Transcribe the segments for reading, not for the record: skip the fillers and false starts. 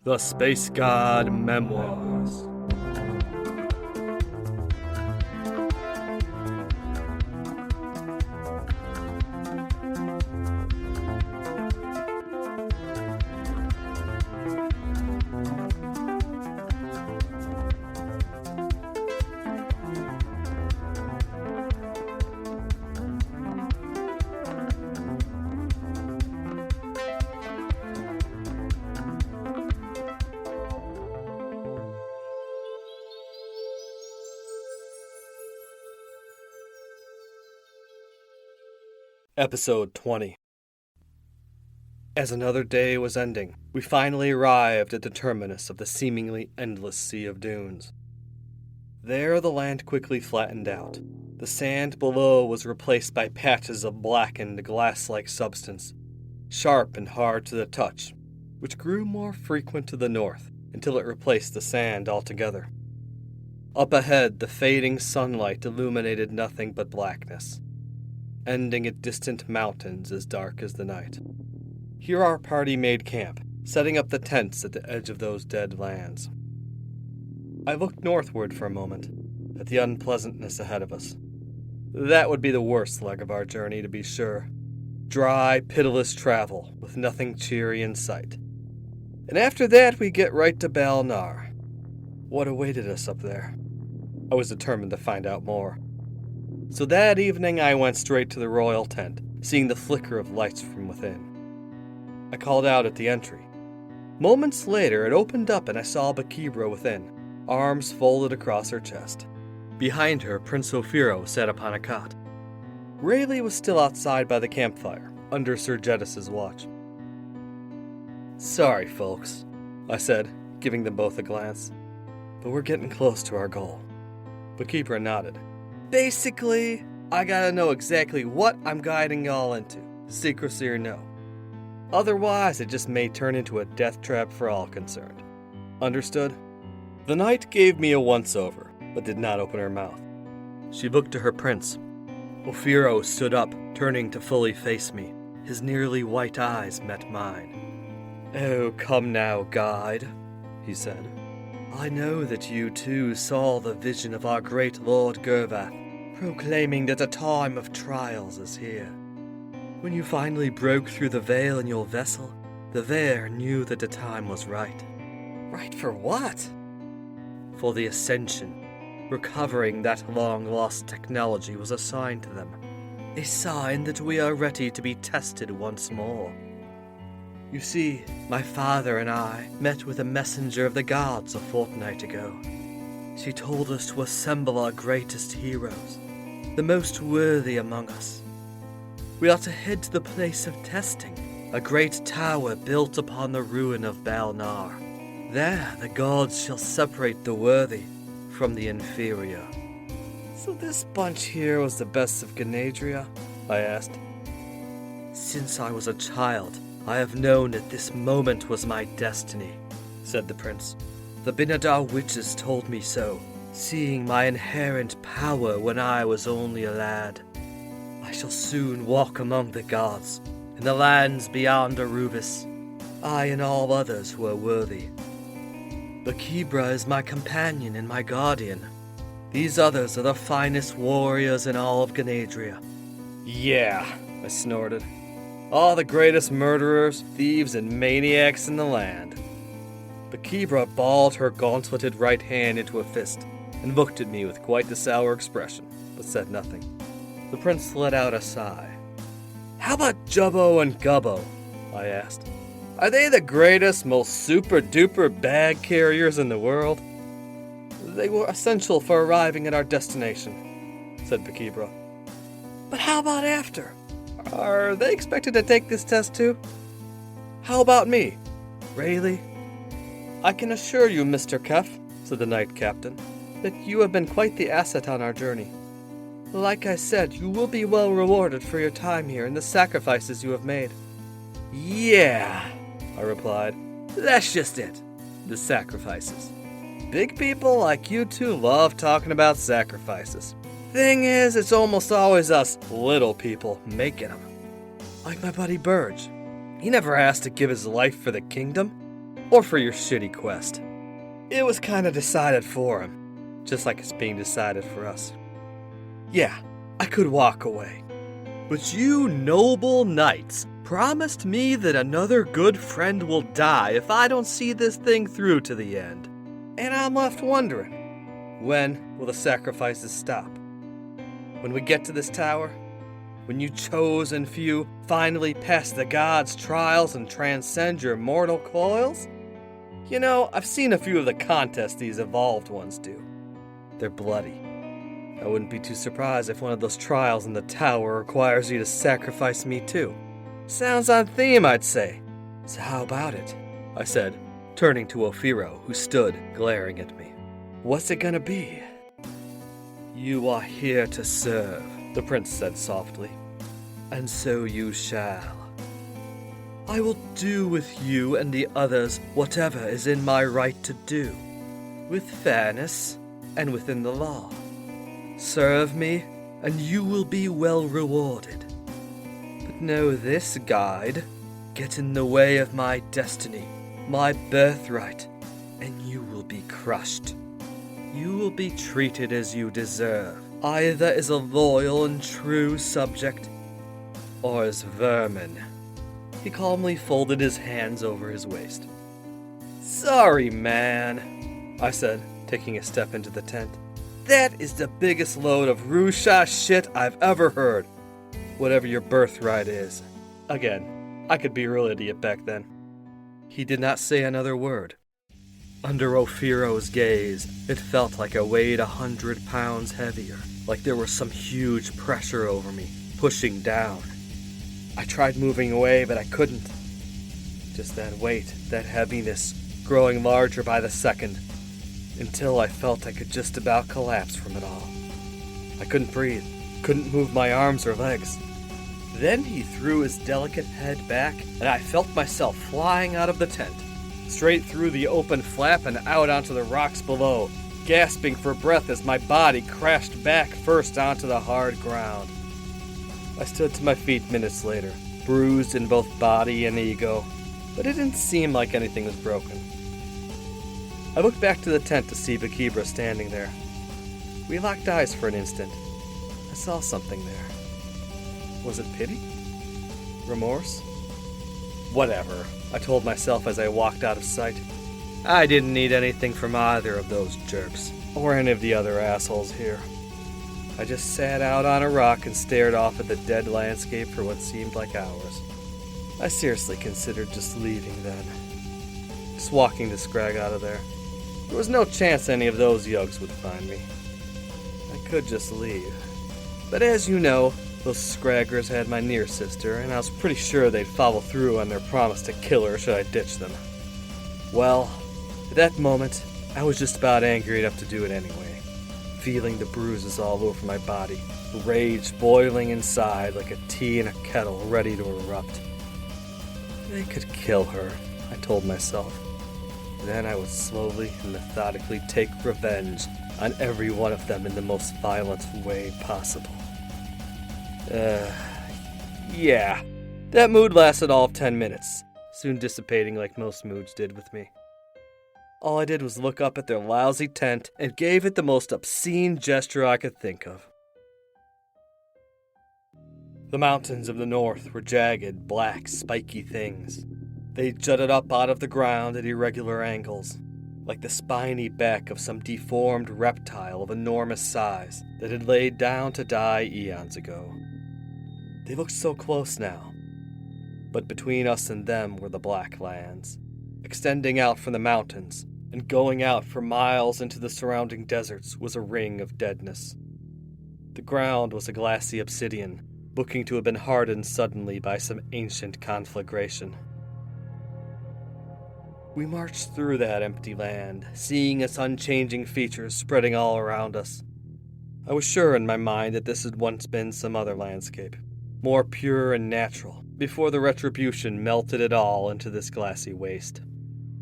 The Space God Memoirs. Episode 20. As another day was ending, we finally arrived at the terminus of the seemingly endless sea of dunes. There the land quickly flattened out. The sand below was replaced by patches of blackened glass-like substance, sharp and hard to the touch, which grew more frequent to the north until it replaced the sand altogether. Up ahead, the fading sunlight illuminated nothing but blackness, ending at distant mountains as dark as the night. Here our party made camp, setting up the tents at the edge of those dead lands. I looked northward for a moment, at the unpleasantness ahead of us. That would be the worst leg of our journey, to be sure. Dry, pitiless travel, with nothing cheery in sight. And after that we get right to Bal-Nar. What awaited us up there? I was determined to find out more. So that evening I went straight to the royal tent, seeing the flicker of lights from within. I called out at the entry. Moments later it opened up and I saw Bakibra within, arms folded across her chest. Behind her, Prince Ophiro sat upon a cot. Rayleigh was still outside by the campfire, under Sir Jedis's watch. "Sorry, folks," I said, giving them both a glance, "but we're getting close to our goal." Bakibra nodded. "Basically, I gotta know exactly what I'm guiding y'all into, secrecy or no. Otherwise, it just may turn into a death trap for all concerned. Understood?" The knight gave me a once-over, but did not open her mouth. She looked to her prince. Ophiro stood up, turning to fully face me. His nearly white eyes met mine. "Oh, come now, guide," he said. "I know that you too saw the vision of our great Lord Gervath, proclaiming that a time of trials is here. When you finally broke through the veil in your vessel, the Vare knew that the time was right." "Right for what?" "For the Ascension. Recovering that long-lost technology was a sign to them. A sign that we are ready to be tested once more. You see, my father and I met with a messenger of the gods a fortnight ago. She told us to assemble our greatest heroes, the most worthy among us. We are to head to the place of testing, a great tower built upon the ruin of Bal-Nar. There the gods shall separate the worthy from the inferior." "So this bunch here was the best of Ganadria?" I asked. "Since I was a child, I have known that this moment was my destiny," said the prince. "The Binadar witches told me so, seeing my inherent power when I was only a lad. I shall soon walk among the gods, in the lands beyond Aruvis, I and all others who are worthy. Bakibra is my companion and my guardian. These others are the finest warriors in all of Ganadria." "Yeah," I snorted. "All the greatest murderers, thieves, and maniacs in the land." Bakibra balled her gauntleted right hand into a fist and looked at me with quite the sour expression, but said nothing. The prince let out a sigh. "How about Jubbo and Gubbo?" I asked. "Are they the greatest, most super-duper bag carriers in the world?" "They were essential for arriving at our destination," said Bakibra. "But how about after? Are they expected to take this test too? How about me? Rayleigh?" "I can assure you, Mr. Keph," said the knight captain, "that you have been quite the asset on our journey. Like I said, you will be well rewarded for your time here and the sacrifices you have made." "Yeah," I replied. "That's just it. The sacrifices. Big people like you two love talking about sacrifices. Thing is, it's almost always us little people making them. Like my buddy Burge. He never asked to give his life for the kingdom. or for your shitty quest. It was kinda decided for him, just like it's being decided for us. Yeah, I could walk away. But you noble knights promised me that another good friend will die if I don't see this thing through to the end. And I'm left wondering, when will the sacrifices stop? When we get to this tower? When you chosen few finally pass the gods' trials and transcend your mortal coils? You know, I've seen a few of the contests these evolved ones do. They're bloody. I wouldn't be too surprised if one of those trials in the tower requires you to sacrifice me too. Sounds on theme, I'd say. So how about it? I said, turning to Ophiro, who stood glaring at me. What's it gonna be? You are here to serve, the prince said softly, and so you shall. I will do with you and the others whatever is in my right to do, with fairness and within the law. Serve me, and you will be well rewarded. But know this, guide, get in the way of my destiny, my birthright, and you will be crushed. You will be treated as you deserve, either as a loyal and true subject, or as vermin. He calmly folded his hands over his waist. Sorry, man, I said, taking a step into the tent. That is the biggest load of Rusha shit I've ever heard. Whatever your birthright is. Again, I could be a real idiot back then. He did not say another word. Under Ophiro's gaze, it felt like I weighed 100 pounds heavier, like there was some huge pressure over me, pushing down. I tried moving away, but I couldn't. Just that weight, that heaviness, growing larger by the second, until I felt I could just about collapse from it all. I couldn't breathe, couldn't move my arms or legs. Then he threw his delicate head back, and I felt myself flying out of the tent, straight through the open flap and out onto the rocks below, gasping for breath as my body crashed back first onto the hard ground. I stood to my feet minutes later, bruised in both body and ego, but it didn't seem like anything was broken. I looked back to the tent to see Bakibra standing there. We locked eyes for an instant. I saw something there. Was it pity? Remorse? Whatever, I told myself as I walked out of sight. I didn't need anything from either of those jerks, or any of the other assholes here. I just sat out on a rock and stared off at the dead landscape for what seemed like hours. I seriously considered just leaving then. Just walking the scrag out of there. There was no chance any of those yugs would find me. I could just leave. But as you know, those scraggers had my near sister, and I was pretty sure they'd follow through on their promise to kill her should I ditch them. Well, at that moment, I was just about angry enough to do it anyway. Feeling the bruises all over my body, rage boiling inside like a tea in a kettle ready to erupt. They could kill her, I told myself. Then I would slowly and methodically take revenge on every one of them in the most violent way possible. Yeah, that mood lasted all of 10 minutes, soon dissipating like most moods did with me. All I did was look up at their lousy tent and gave it the most obscene gesture I could think of. The mountains of the north were jagged, black, spiky things. They jutted up out of the ground at irregular angles, like the spiny back of some deformed reptile of enormous size that had laid down to die eons ago. They looked so close now, but between us and them were the black lands, extending out from the mountains, and going out for miles into the surrounding deserts was a ring of deadness. The ground was a glassy obsidian, looking to have been hardened suddenly by some ancient conflagration. We marched through that empty land, seeing its unchanging features spreading all around us. I was sure in my mind that this had once been some other landscape, more pure and natural, before the retribution melted it all into this glassy waste.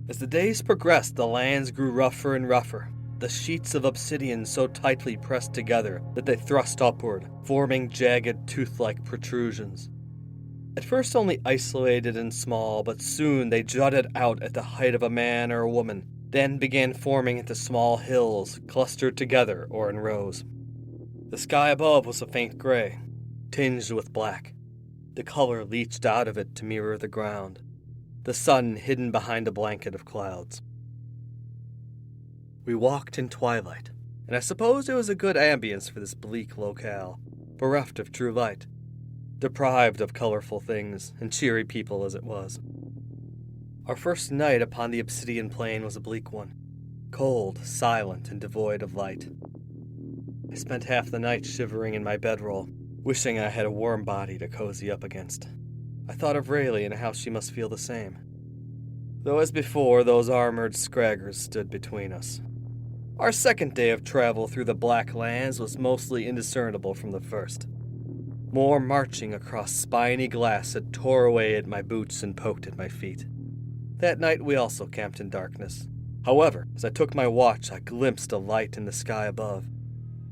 As the days progressed, the lands grew rougher and rougher, the sheets of obsidian so tightly pressed together that they thrust upward, forming jagged tooth-like protrusions. At first only isolated and small, but soon they jutted out at the height of a man or a woman, then began forming into small hills, clustered together or in rows. The sky above was a faint gray, tinged with black. The color leached out of it to mirror the ground, the sun hidden behind a blanket of clouds. We walked in twilight, and I suppose it was a good ambience for this bleak locale, bereft of true light, deprived of colorful things and cheery people as it was. Our first night upon the obsidian plain was a bleak one, cold, silent, and devoid of light. I spent half the night shivering in my bedroll, wishing I had a warm body to cozy up against. I thought of Rayleigh and how she must feel the same. Though as before, those armored scraggers stood between us. Our second day of travel through the Black Lands was mostly indiscernible from the first. More marching across spiny glass that tore away at my boots and poked at my feet. That night we also camped in darkness. However, as I took my watch, I glimpsed a light in the sky above.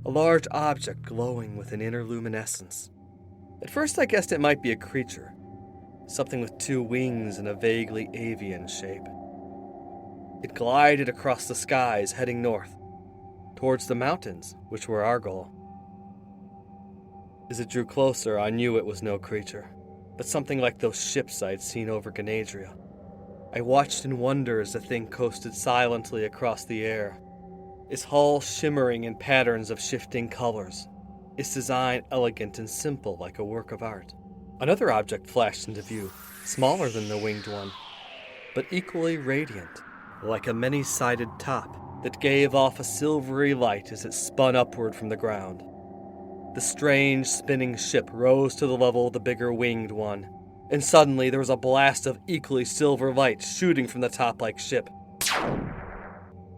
A large object glowing with an inner luminescence. At first I guessed it might be a creature. Something with 2 wings and a vaguely avian shape. It glided across the skies, heading north, towards the mountains, which were our goal. As it drew closer, I knew it was no creature, but something like those ships I'd seen over Ganadria. I watched in wonder as the thing coasted silently across the air, its hull shimmering in patterns of shifting colors, its design elegant and simple like a work of art. Another object flashed into view, smaller than the winged one, but equally radiant, like a many-sided top that gave off a silvery light as it spun upward from the ground. The strange spinning ship rose to the level of the bigger winged one, and suddenly there was a blast of equally silver light shooting from the top-like ship.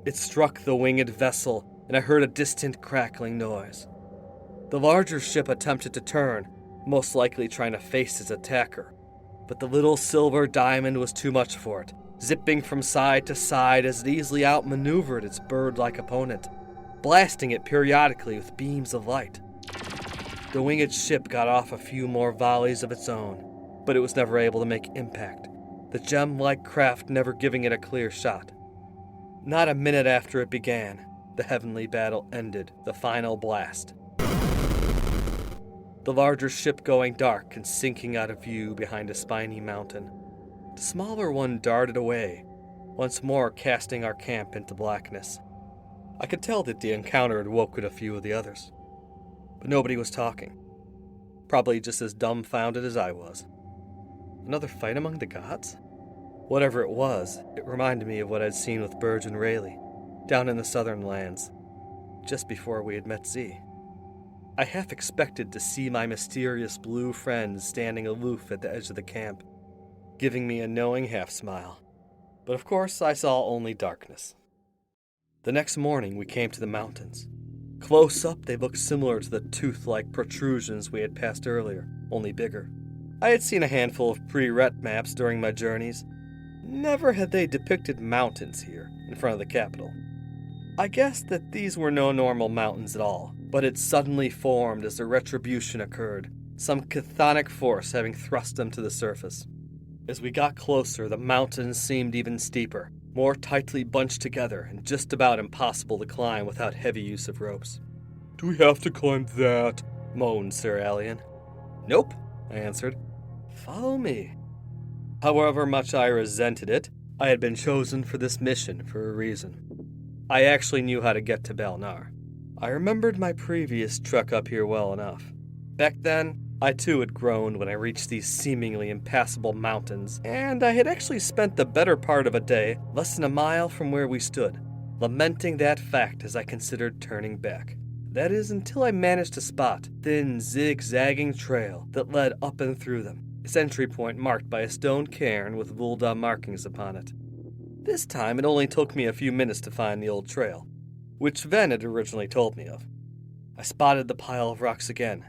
It struck the winged vessel, and I heard a distant crackling noise. The larger ship attempted to turn, most likely trying to face its attacker, but the little silver diamond was too much for it, zipping from side to side as it easily outmaneuvered its bird-like opponent, blasting it periodically with beams of light. The winged ship got off a few more volleys of its own, but it was never able to make impact, the gem-like craft never giving it a clear shot. Not a minute after it began, the heavenly battle ended, the final blast. The larger ship going dark and sinking out of view behind a spiny mountain. The smaller one darted away, once more casting our camp into blackness. I could tell that the encounter had woken a few of the others, but nobody was talking. Probably just as dumbfounded as I was. Another fight among the gods? Whatever it was, it reminded me of what I'd seen with Burge and Rayleigh, down in the southern lands, just before we had met Z. I half expected to see my mysterious blue friends standing aloof at the edge of the camp, giving me a knowing half-smile. But of course, I saw only darkness. The next morning, we came to the mountains. Close up, they looked similar to the tooth-like protrusions we had passed earlier, only bigger. I had seen a handful of pre-ret maps during my journeys. Never had they depicted mountains here, in front of the capital. I guessed that these were no normal mountains at all, but had suddenly formed as the retribution occurred, some chthonic force having thrust them to the surface. As we got closer, the mountains seemed even steeper, more tightly bunched together, and just about impossible to climb without heavy use of ropes. "Do we have to climb that?" moaned Sir Alien. "Nope," I answered. "Follow me." However much I resented it, I had been chosen for this mission for a reason. I actually knew how to get to Bal-Nar. I remembered my previous trek up here well enough. Back then, I too had groaned when I reached these seemingly impassable mountains, and I had actually spent the better part of a day less than a mile from where we stood, lamenting that fact as I considered turning back. That is, until I managed to spot a thin, zigzagging trail that led up and through them, its entry point marked by a stone cairn with Vulda markings upon it. This time it only took me a few minutes to find the old trail, which Ven had originally told me of. I spotted the pile of rocks again,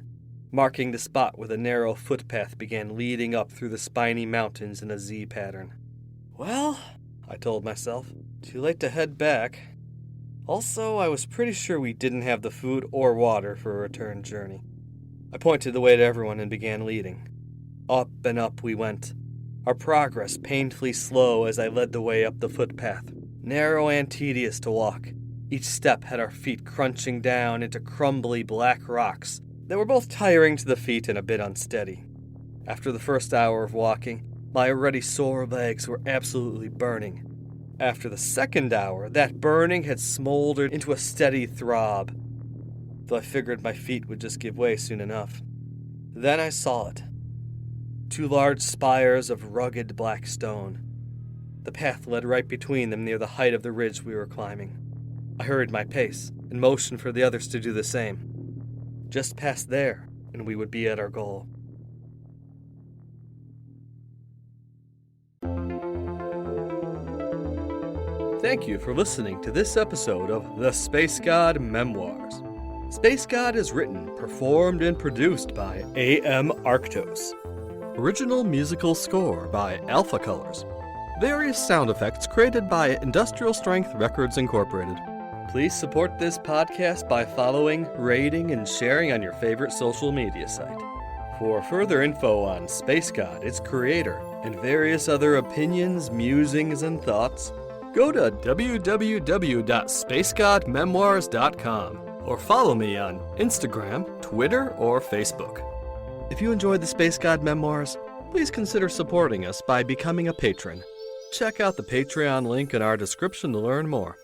marking the spot where the narrow footpath began leading up through the spiny mountains in a Z pattern. Well, I told myself, too late to head back. Also, I was pretty sure we didn't have the food or water for a return journey. I pointed the way to everyone and began leading. Up and up we went, our progress painfully slow as I led the way up the footpath, narrow and tedious to walk. Each step had our feet crunching down into crumbly black rocks that were both tiring to the feet and a bit unsteady. After the first hour of walking, my already sore legs were absolutely burning. After the second hour, that burning had smoldered into a steady throb, though I figured my feet would just give way soon enough. Then I saw it. 2 large spires of rugged black stone. The path led right between them near the height of the ridge we were climbing. I hurried my pace and motioned for the others to do the same. Just past there, and we would be at our goal. Thank you for listening to this episode of The Space God Memoirs. Space God is written, performed, and produced by A.M. Arctos. Original musical score by Alpha Colors. Various sound effects created by Industrial Strength Records Incorporated. Please support this podcast by following, rating, and sharing on your favorite social media site. For further info on Space God, its creator, and various other opinions, musings, and thoughts, go to www.spacegodmemoirs.com or follow me on Instagram, Twitter, or Facebook. If you enjoyed the Space God Memoirs, please consider supporting us by becoming a patron. Check out the Patreon link in our description to learn more.